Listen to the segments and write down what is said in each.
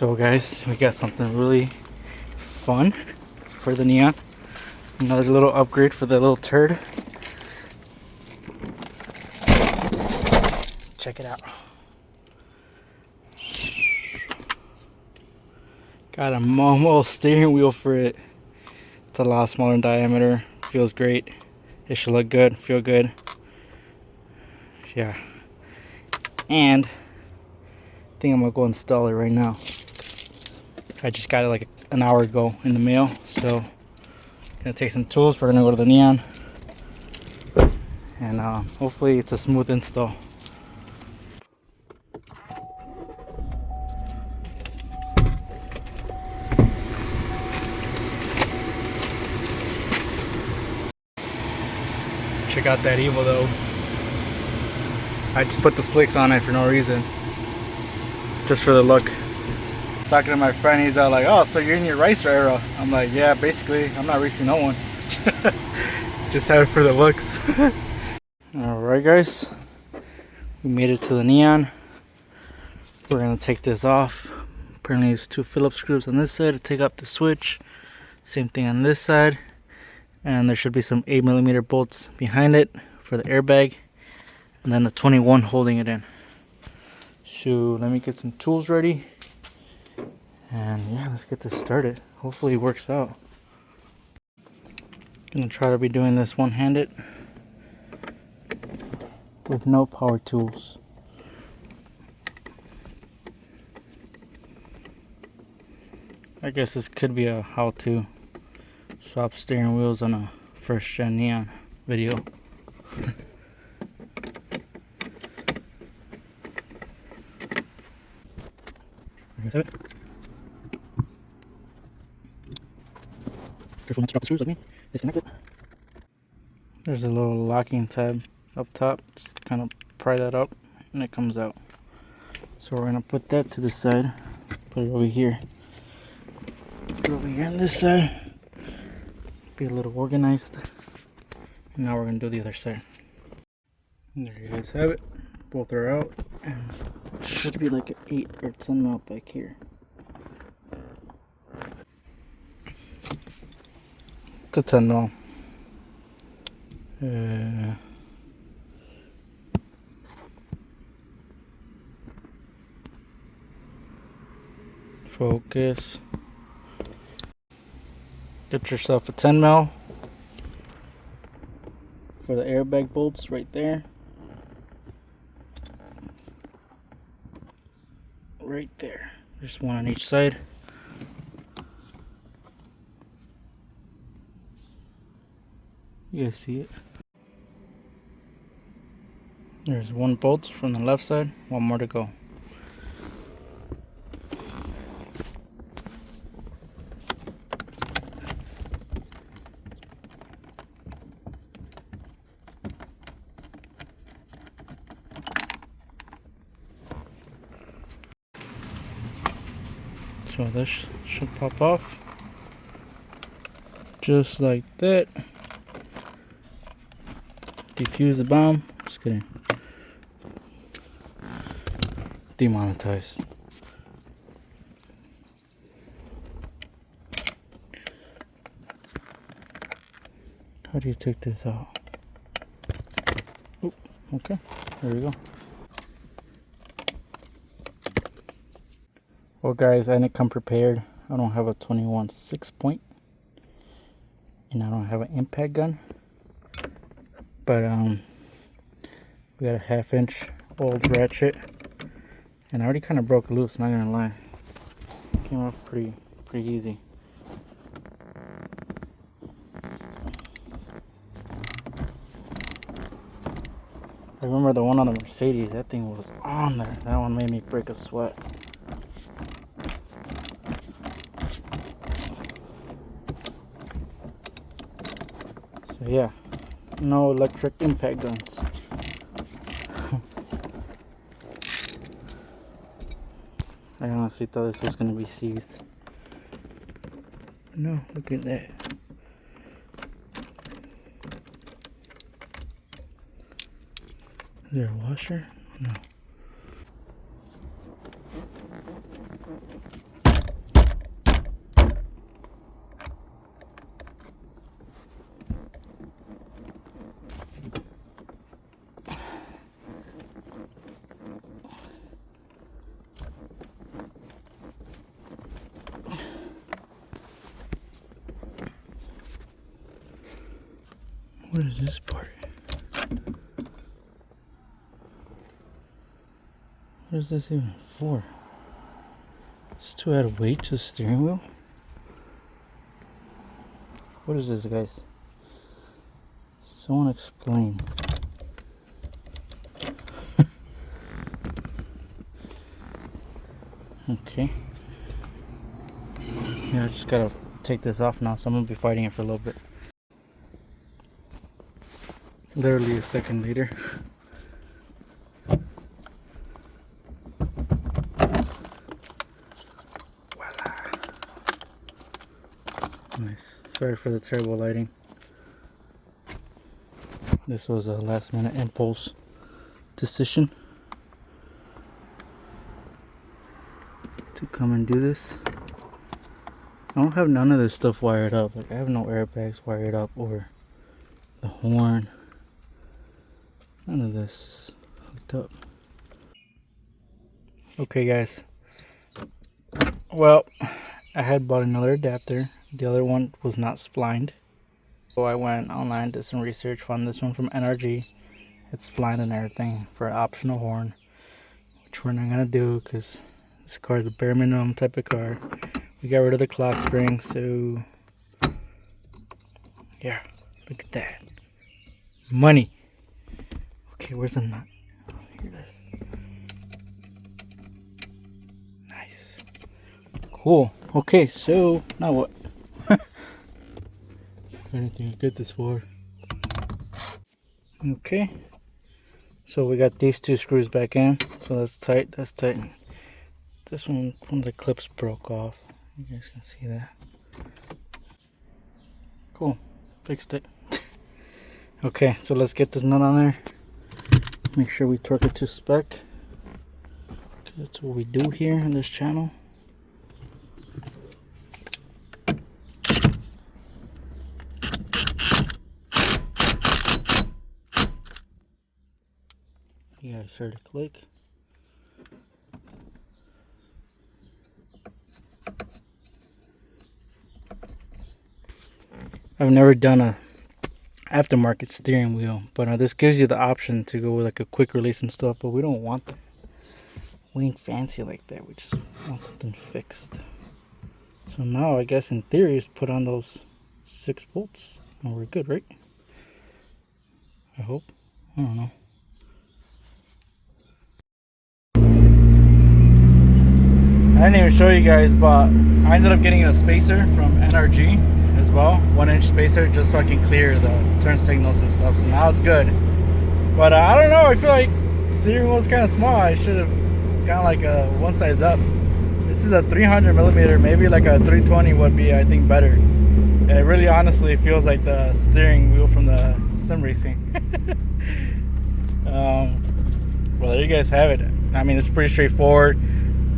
So guys, we got something really fun for the neon. Another little upgrade for the little turd. Check it out. Got a Momo steering wheel for it. It's a lot smaller in diameter. Feels great. It should look good, feel good. Yeah. And I think I'm gonna go install it right now. I just got it like an hour ago in the mail, so gonna take some tools. We're gonna go to the neon, and hopefully it's a smooth install. Check out that Evo though. I just put the slicks on it for no reason, just for the look. Talking to my friend, he's all like, "Oh, so you're in your racer era?" I'm like, "Yeah, basically. I'm not racing no one. Just have it for the looks." Alright guys, we made it to the neon. We're gonna take this off. Apparently there's 2 Phillips screws on this side to take off the switch. Same thing on this side. And there should be some 8mm bolts behind it for the airbag. And then the 21 holding it in. So let me get some tools ready. And yeah, let's get this started. Hopefully it works out. Gonna try to be doing this one-handed with no power tools. I guess this could be a how to swap steering wheels on a first gen neon video. Careful not to drop the screws like me. Disconnect it. There's a little locking tab up top. Just kind of pry that up and it comes out. So we're gonna put that to the side. Let's put it over here. Let's put it over here on this side. Be a little organized. And now we're gonna do the other side. And there you guys have it. Both are out. And it should be like an 8 or 10 mil back here. It's a 10 mil. Focus. Get yourself a 10 mil for the airbag bolts right there. Right there. There's one on each side. You guys see it? There's one bolt from the left side, one more to go. So this should pop off just like that. Defuse the bomb. Just kidding. Demonetized. How do you take this out? Oop, okay, there we go. Well guys, I didn't come prepared. I don't have a 21 6-point and I don't have an impact gun, but we got a 1/2 inch old ratchet and I already kind of broke loose, not gonna lie. Came off pretty easy. I remember the one on the Mercedes, that thing was on there. That one made me break a sweat. So yeah, no electric impact guns. I honestly thought this was gonna be seized. No, look at that. Is there a washer? No. What is this part? What is this even for? Just to add weight to the steering wheel? What is this, guys? Someone explain. Okay. Yeah, I just gotta take this off now, so I'm gonna be fighting it for a little bit. Literally a second later. Voila. Nice. Sorry for the terrible lighting. This was a last minute impulse decision to come and do this. I don't have none of this stuff wired up. Like, I have no airbags wired up or the horn. None of this is hooked up. Okay, guys. Well, I had bought another adapter. The other one was not splined. So I went online, did some research, found this one from NRG. It's splined and everything for an optional horn, which we're not gonna do because this car is a bare minimum type of car. We got rid of the clock spring, so yeah, look at that. Money. Okay, where's the nut? Oh, here it is. Nice. Cool. Okay, so now what? Anything to get this for? Okay. So we got these two screws back in. So that's tight. That's tight. This one of the clips broke off. You guys can see that. Cool. Fixed it. Okay, so let's get this nut on there. Make sure we torque it to spec. That's what we do here in this channel. You guys heard a click. I've never done a aftermarket steering wheel, but this gives you the option to go with like a quick release and stuff, but we don't want that. We ain't fancy like that. We just want something fixed. So now I guess in theory is put on those 6 bolts and we're good, right? I hope. I don't know. I didn't even show you guys, but I ended up getting a spacer from NRG as well, 1-inch spacer, just so I can clear the turn signals and stuff. So now it's good. But I don't know, I feel like steering wheel is kind of small. I should have gone like a one size up. This is a 300 millimeter, maybe like a 320 would be, I think, better. It really honestly feels like the steering wheel from the sim racing. Well, there you guys have it. I mean, it's pretty straightforward.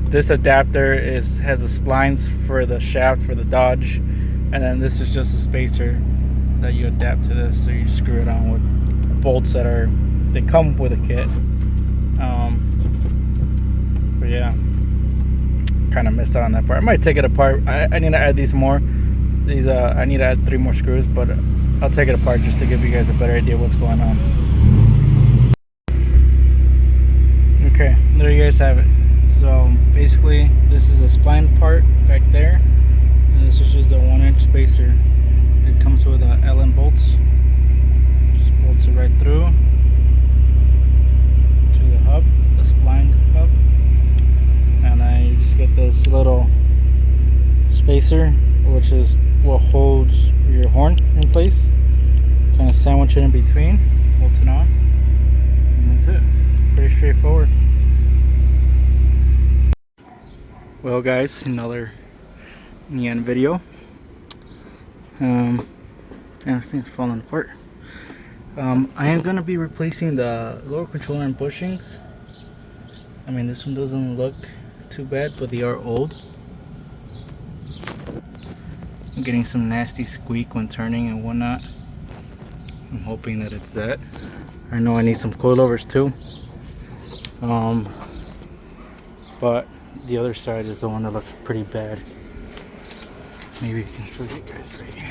This adapter has the splines for the shaft for the Dodge, and then this is just a spacer that you adapt to this. So you screw it on with bolts that they come with a kit. But yeah, kind of missed out on that part. I might take it apart. I need to add these more. I need to add 3 more screws, but I'll take it apart just to give you guys a better idea what's going on. Okay, there you guys have it. So basically this is a spline part back there, and this is just a 1-inch spacer. It comes with Allen bolts. Just bolts it right through. spacer, which is what holds your horn in place. Kind of sandwich it in between, holds it on, and that's it. Pretty straightforward. Well guys, another neon video. Yeah, this thing's falling apart. I am gonna be replacing the lower controller and bushings. I mean, this one doesn't look too bad, but they are old. I'm getting some nasty squeak when turning and whatnot. I'm hoping that it's that. I know I need some coilovers too. But the other side is the one that looks pretty bad. Maybe you can show you guys right here.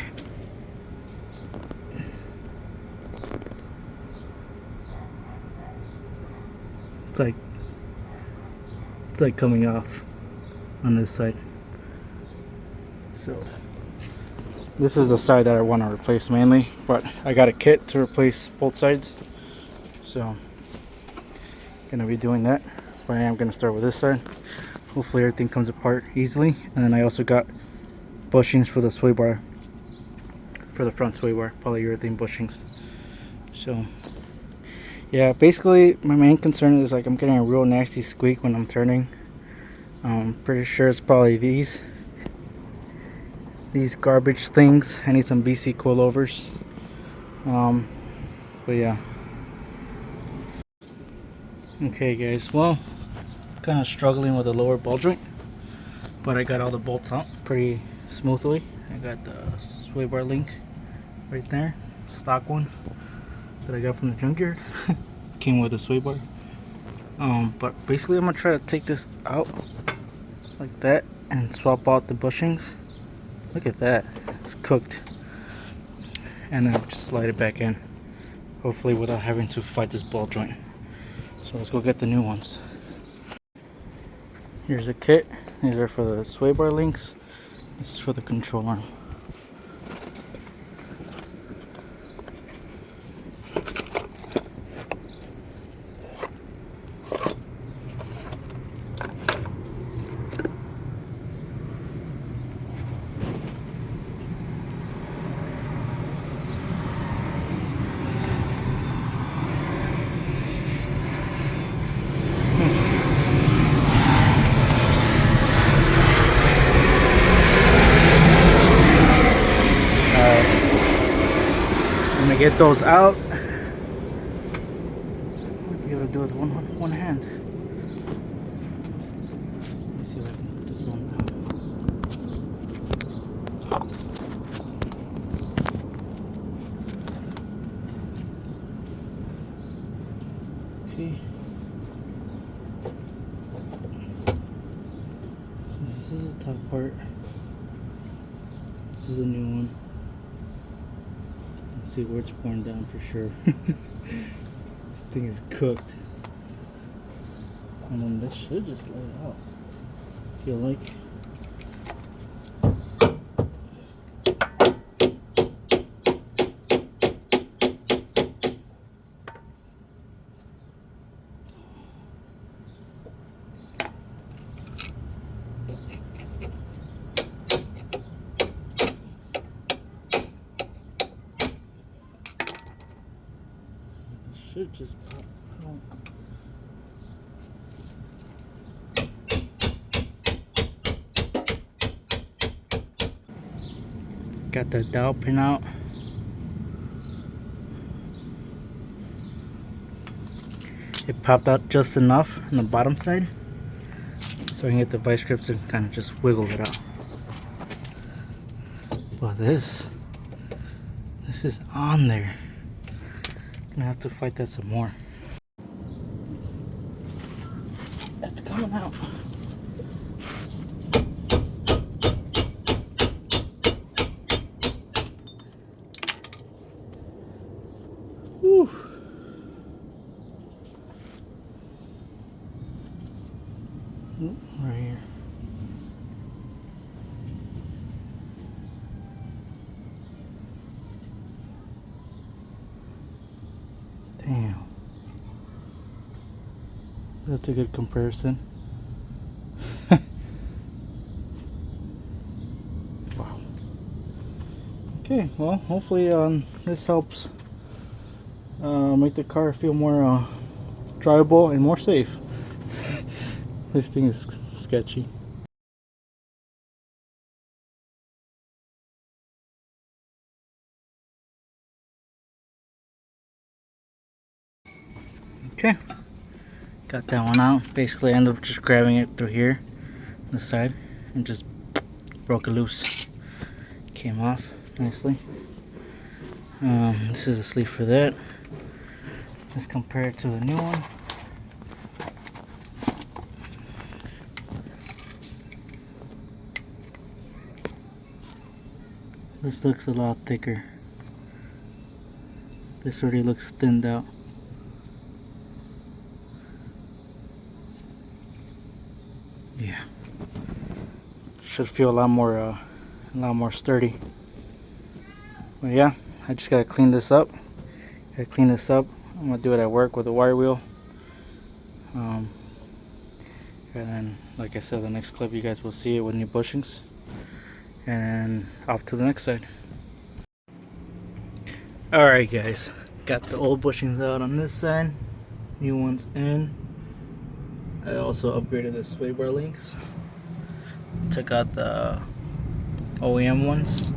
It's like coming off on this side. So this is the side that I want to replace mainly, but I got a kit to replace both sides, so gonna be doing that. But I am gonna start with this side. Hopefully everything comes apart easily. And then I also got bushings for the sway bar, for the front sway bar, polyurethane bushings. So yeah, basically my main concern is like I'm getting a real nasty squeak when I'm turning. I'm pretty sure it's probably these garbage things. I need some BC coilovers. But yeah. Okay guys, well, kind of struggling with the lower ball joint, but I got all the bolts out pretty smoothly. I got the sway bar link right there, stock one that I got from the junkyard. Came with a sway bar. But basically I'm gonna try to take this out like that and swap out the bushings. Look at that, it's cooked. And then just slide it back in, hopefully without having to fight this ball joint. So let's go get the new ones. Here's a kit. These are for the sway bar links. This is for the control arm. I'm gonna get those out. Might be able to do it with one hand. Let me see if I can put this one down. Okay. So this is the top part. This is a new one. See where it's pouring down for sure. This thing is cooked. And then this should just let it out, I feel like. Should just pop out. Got the dowel pin out. It popped out just enough on the bottom side, so I can get the vice grips and kind of just wiggle it out. But this is on there. Gonna have to fight that some more. It's coming out. Whew. Right here. Damn. That's a good comparison. Okay, well, hopefully this helps make the car feel more drivable and more safe. This thing is sketchy. Okay, got that one out. Basically, I ended up just grabbing it through here, on the side, and just broke it loose. Came off nicely. This is the sleeve for that. Let's compare it to the new one. This looks a lot thicker. This already looks thinned out. Yeah, should feel a lot more sturdy. But yeah, I just gotta clean this up. I'm gonna do it at work with a wire wheel. And then, like I said, the next clip you guys will see it with new bushings. And off to the next side. Alright guys, got the old bushings out on this side, new ones in. I also upgraded the sway bar links. Took out the OEM ones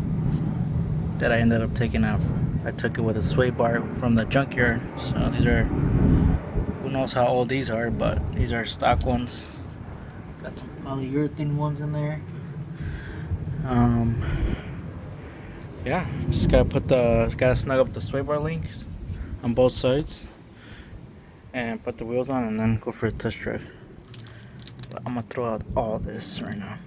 that I ended up taking out. I took it with a sway bar from the junkyard. So these are, who knows how old these are, but these are stock ones. Got some polyurethane ones in there. Yeah, just gotta snug up the sway bar links on both sides and put the wheels on and then go for a test drive. But I'm gonna throw out all this right now.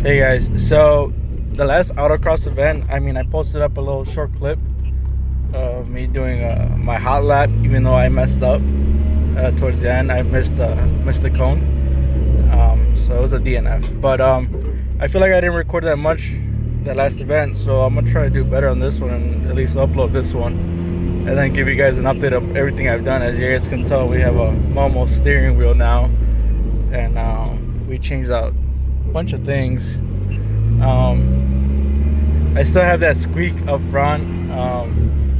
Hey guys, so the last autocross event, I posted up a little short clip of me doing my hot lap, even though I messed up towards the end. I missed the cone, so it was a DNF. But I feel like I didn't record that much that last event, so I'm gonna try to do better on this one and at least upload this one, and then give you guys an update of everything I've done. As you guys can tell, we have a Momo steering wheel now, and we changed out bunch of things. I still have that squeak up front. I'm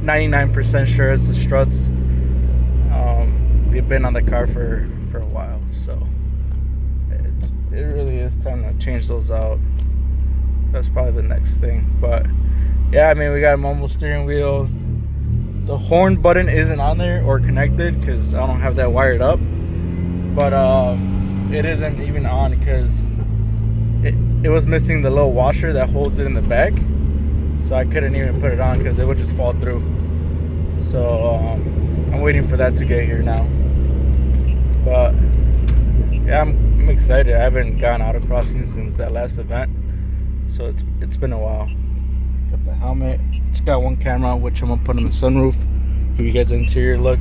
99% sure it's the struts. We've been on the car for a while, so it really is time to change those out. That's probably the next thing. But yeah, we got a Momo steering wheel. The horn button isn't on there or connected because I don't have that wired up, but it isn't even on because it was missing the little washer that holds it in the back, so I couldn't even put it on because it would just fall through. So I'm waiting for that to get here now. But yeah, I'm excited. I haven't gone AutoCrossing since that last event, so it's been a while. Got the helmet. Just got one camera, which I'm gonna put on the sunroof, give you guys the interior look,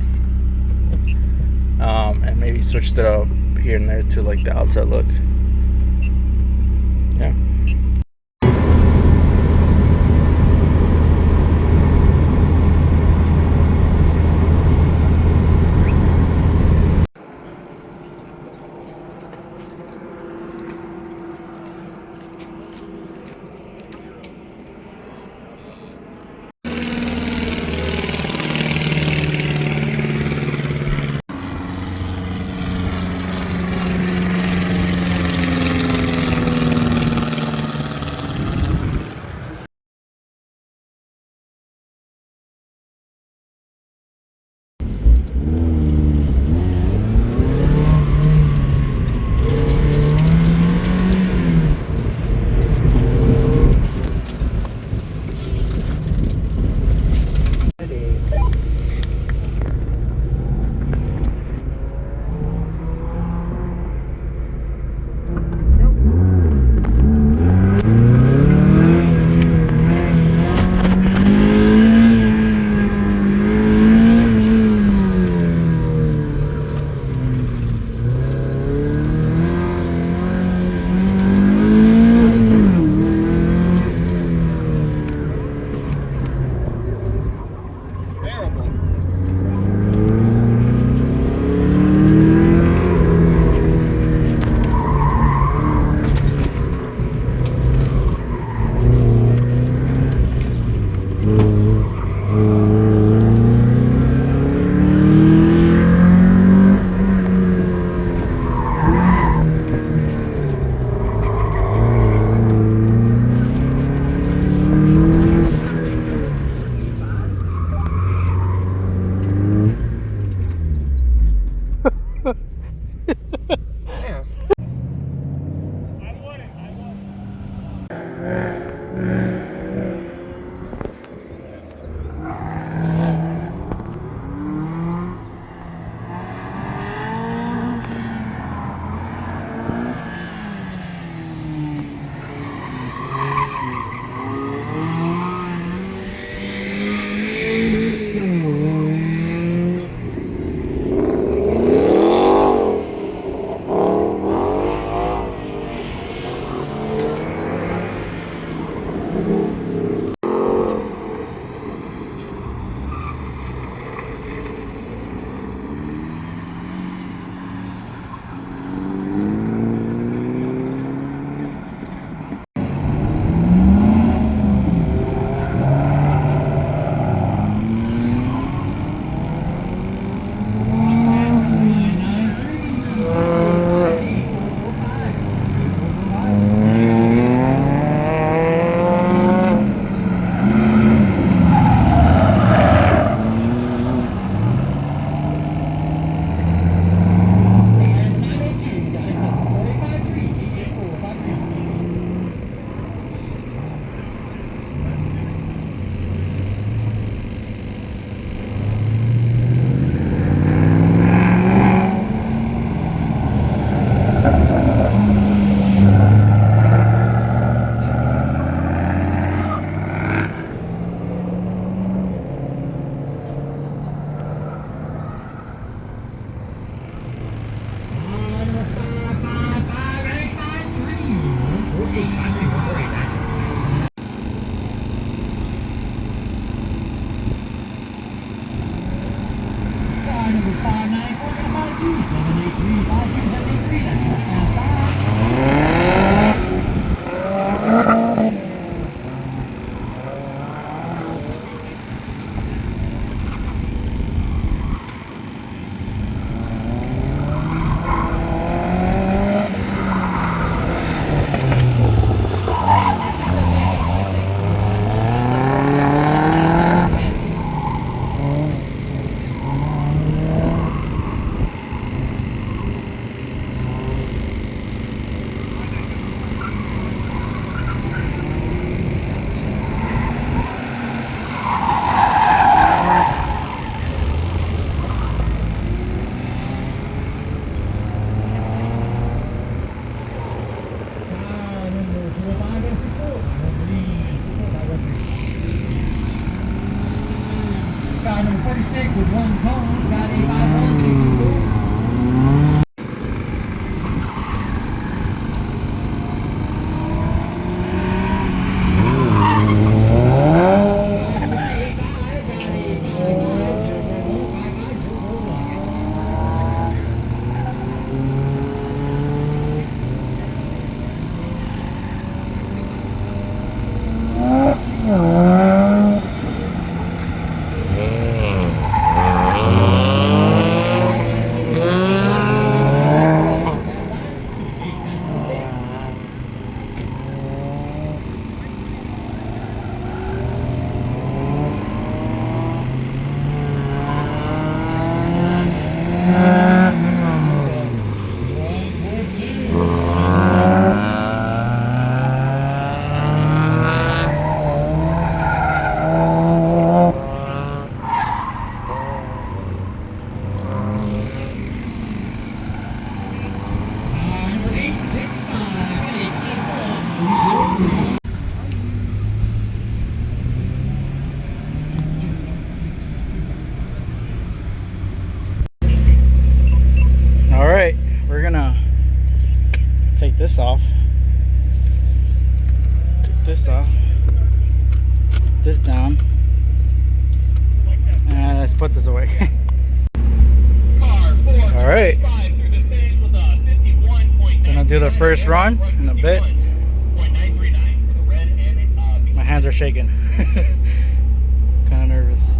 and maybe switched it up here and there to like the outside look. Yeah. Alright, we're gonna take this off. Take this off. This down. And let's put this away. Alright. Gonna do the first run in a bit. My hands are shaking. Kinda nervous.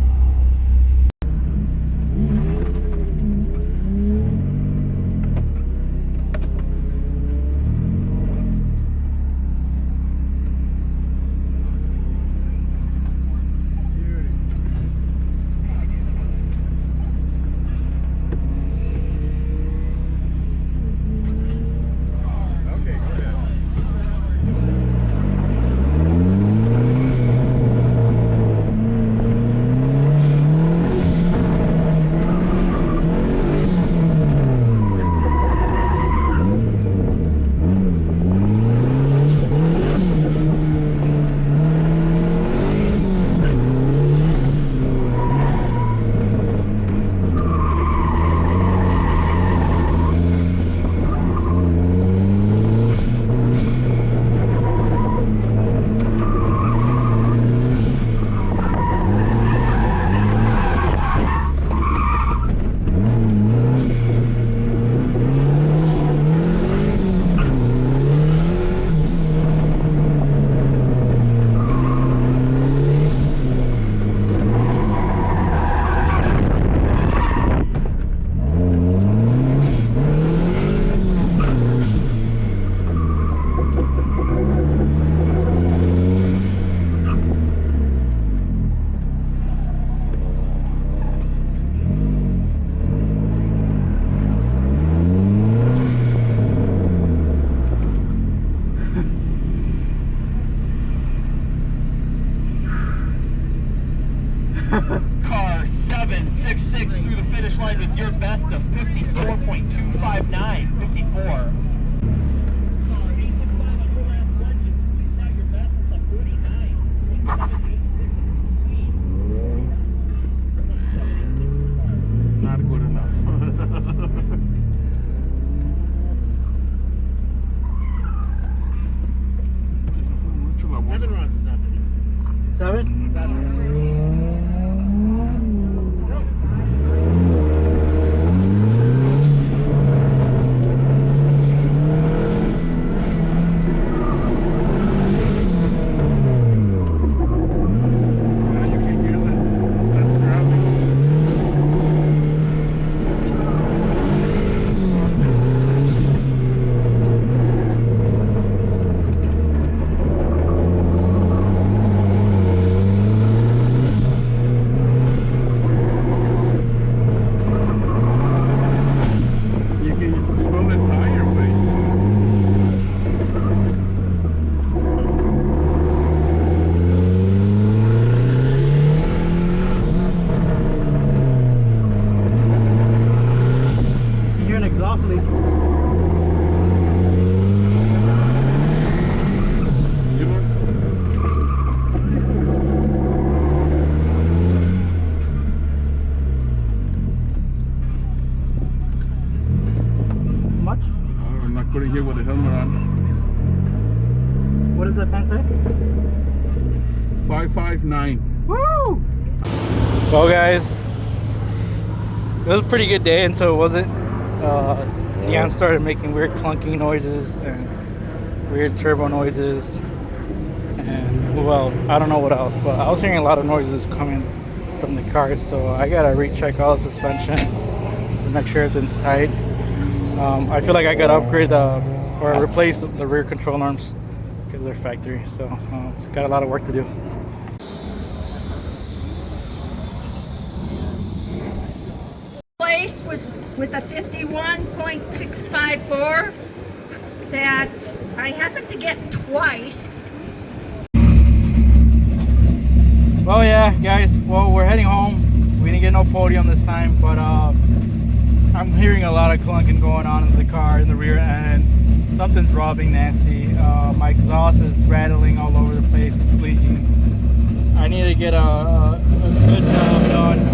finish line with your best of 54.259, 54. Not good enough. 7 runs this afternoon. 7? 7. Couldn't hear with the helmet on. What does that thing say? 559. Woo! Well, guys, it was a pretty good day until it wasn't. Leon started making weird clunking noises and weird turbo noises, and well, I don't know what else, but I was hearing a lot of noises coming from the car, so I gotta recheck all the suspension to make sure everything's tight. I feel like I gotta upgrade or replace the rear control arms because they're factory, so got a lot of work to do. Place was with a 51.654 that I happened to get twice. Well, yeah, guys, well, we're heading home. We didn't get no podium this time, but I'm hearing a lot of clunking going on in the car in the rear end. Something's rubbing nasty. My exhaust is rattling all over the place. It's leaking. I need to get a good job done on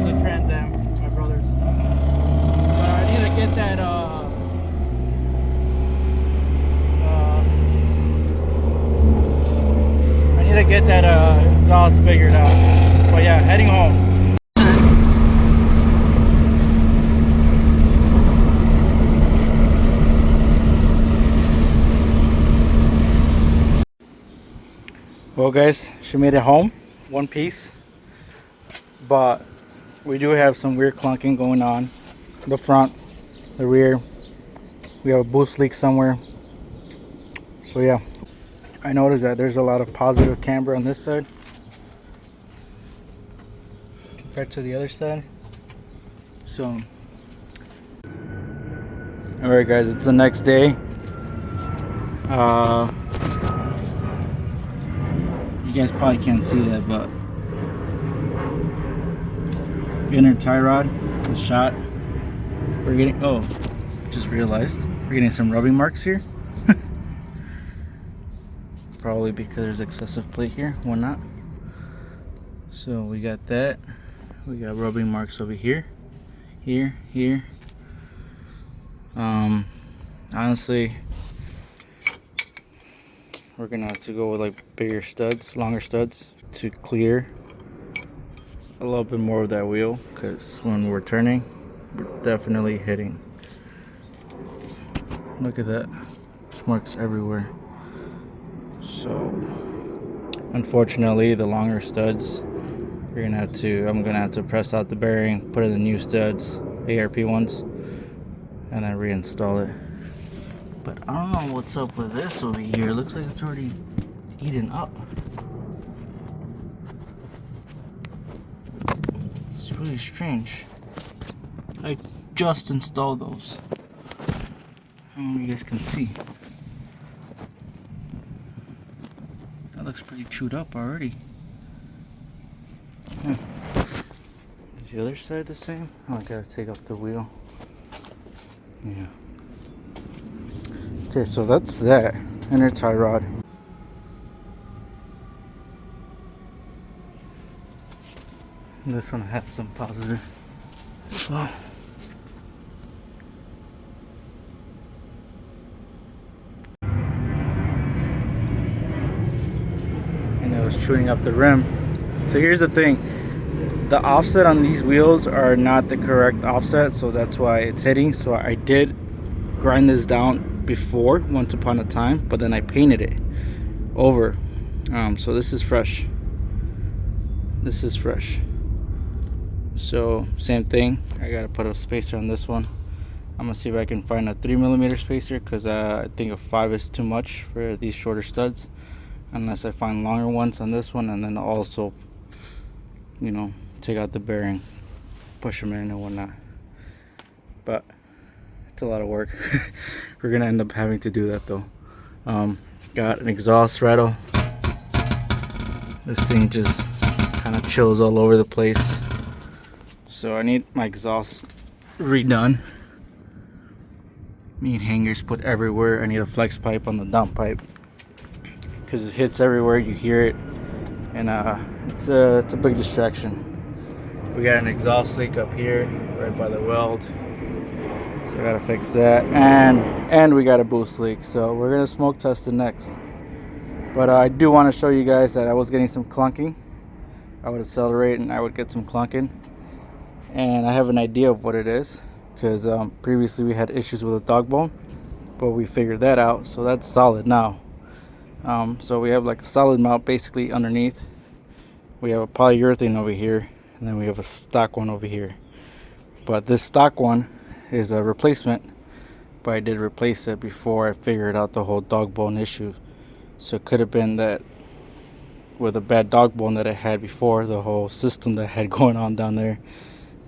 the Trans Am, my brother's. I need to get that exhaust figured out. But yeah, heading home. Well, guys, she made it home, one piece, but we do have some weird clunking going on. The front, the rear, we have a boost leak somewhere. So yeah, I noticed that there's a lot of positive camber on this side compared to the other side. So, all right, guys, it's the next day. You guys probably can't see that, but inner tie rod is shot. We're getting, oh, just realized we're getting some rubbing marks here. Probably because there's excessive plate here, why not? So we got that. We got rubbing marks over here, here. Honestly, we're gonna have to go with like bigger studs, longer studs to clear a little bit more of that wheel, because when we're turning, we're definitely hitting. Look at that, there's marks everywhere. So unfortunately, the longer studs, I'm gonna have to press out the bearing, put in the new studs, ARP ones, and then reinstall it. But I don't know what's up with this over here. It looks like it's already eaten up. It's really strange. I just installed those. I don't know if you guys can see. That looks pretty chewed up already. Is the other side the same? Oh, I gotta take off the wheel. Yeah. Okay, so that's that. Inner tie rod. And this one has some positive as well. And it was chewing up the rim. So here's the thing. The offset on these wheels are not the correct offset, so that's why it's hitting. So I did grind this down before, once upon a time, but then I painted it over. So this is fresh. This is fresh. So same thing, I gotta put a spacer on this one. I'm gonna see if I can find a 3mm spacer, because I think a 5 is too much for these shorter studs, unless I find longer ones on this one, and then also, you know, take out the bearing, push them in and whatnot. But it's a lot of work. We're gonna end up having to do that though. Got an exhaust rattle. This thing just kind of chills all over the place, so I need my exhaust redone. Need hangers put everywhere. I need a flex pipe on the dump pipe, because it hits everywhere, you hear it, and it's a big distraction. We got an exhaust leak up here right by the weld, so I gotta fix that, and we got a boost leak, so we're gonna smoke test it next. But I do want to show you guys that I was getting some clunking. I would accelerate and I would get some clunking, and I have an idea of what it is, because previously we had issues with a dog bone, but we figured that out, so that's solid now. So we have like a solid mount basically underneath. We have a polyurethane over here, and then we have a stock one over here. But this stock one is a replacement, but I did replace it before I figured out the whole dog bone issue. So it could have been that with a bad dog bone that I had before, the whole system that I had going on down there,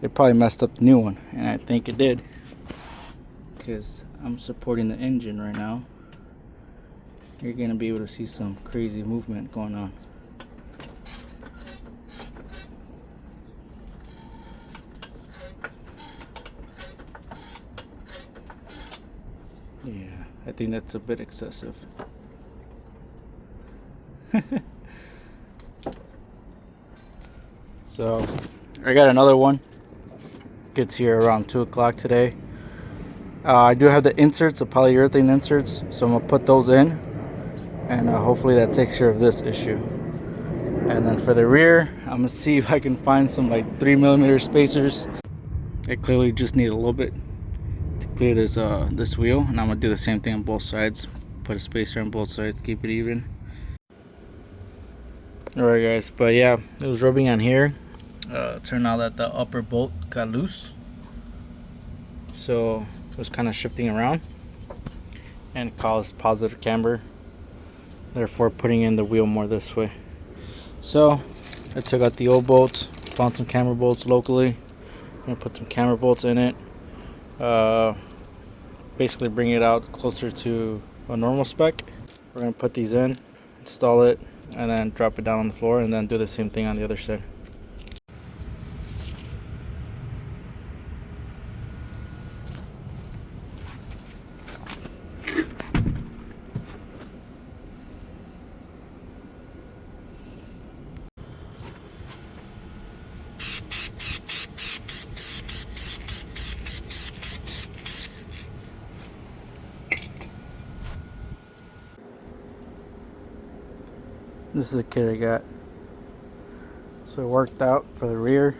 it probably messed up the new one, and I think it did, because I'm supporting the engine right now. You're gonna be able to see some crazy movement going on. Yeah, I think that's a bit excessive. So I got another one. Gets here around 2 o'clock today. I do have the inserts, the polyurethane inserts, so I'm gonna put those in, and hopefully that takes care of this issue. And then for the rear, I'm gonna see if I can find some like 3mm spacers. I clearly just need a little bit to clear this wheel, and I'm gonna do the same thing on both sides. Put a spacer on both sides, keep it even. Alright guys, but yeah, it was rubbing on here. Turned out that the upper bolt got loose, so it was kind of shifting around and caused positive camber, therefore putting in the wheel more this way. So I took out the old bolts, found some camber bolts locally. I'm gonna put some camber bolts in it, basically bring it out closer to a normal spec. We're gonna put these in, install it, and then drop it down on the floor, and then do the same thing on the other side. This is a kit I got, so it worked out for the rear.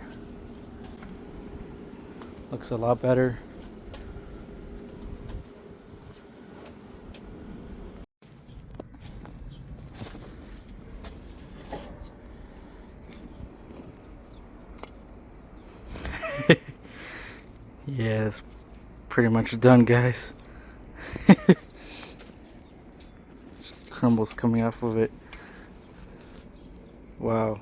Looks a lot better. Yeah, it's pretty much done, guys. Crumbles coming off of it. Wow.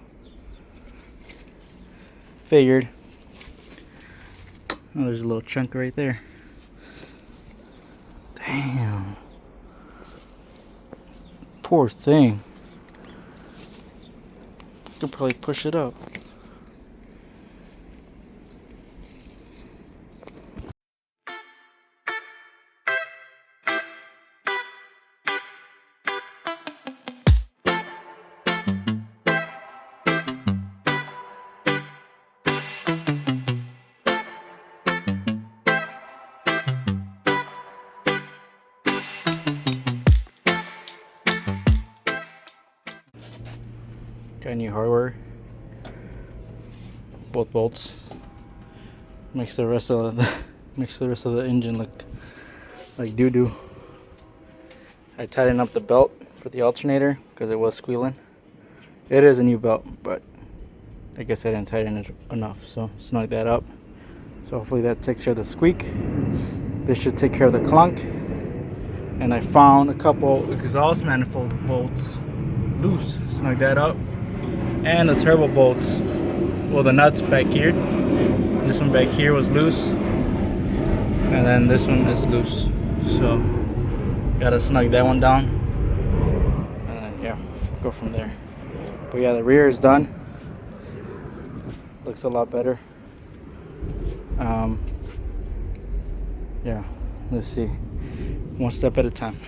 Figured. Oh, there's a little chunk right there. Damn. Poor thing. Could probably push it up. Got new hardware. Both bolts. Makes the rest of the engine look like doo-doo. I tightened up the belt for the alternator because it was squealing. It is a new belt, but I guess I didn't tighten it enough, so snug that up. So hopefully that takes care of the squeak. This should take care of the clunk. And I found a couple exhaust manifold bolts loose. Snug that up. And the turbo bolts, well, the nuts back here. This one back here was loose, and then this one is loose. So gotta snug that one down, and then yeah, go from there. But yeah, the rear is done. Looks a lot better. Yeah, let's see. One step at a time.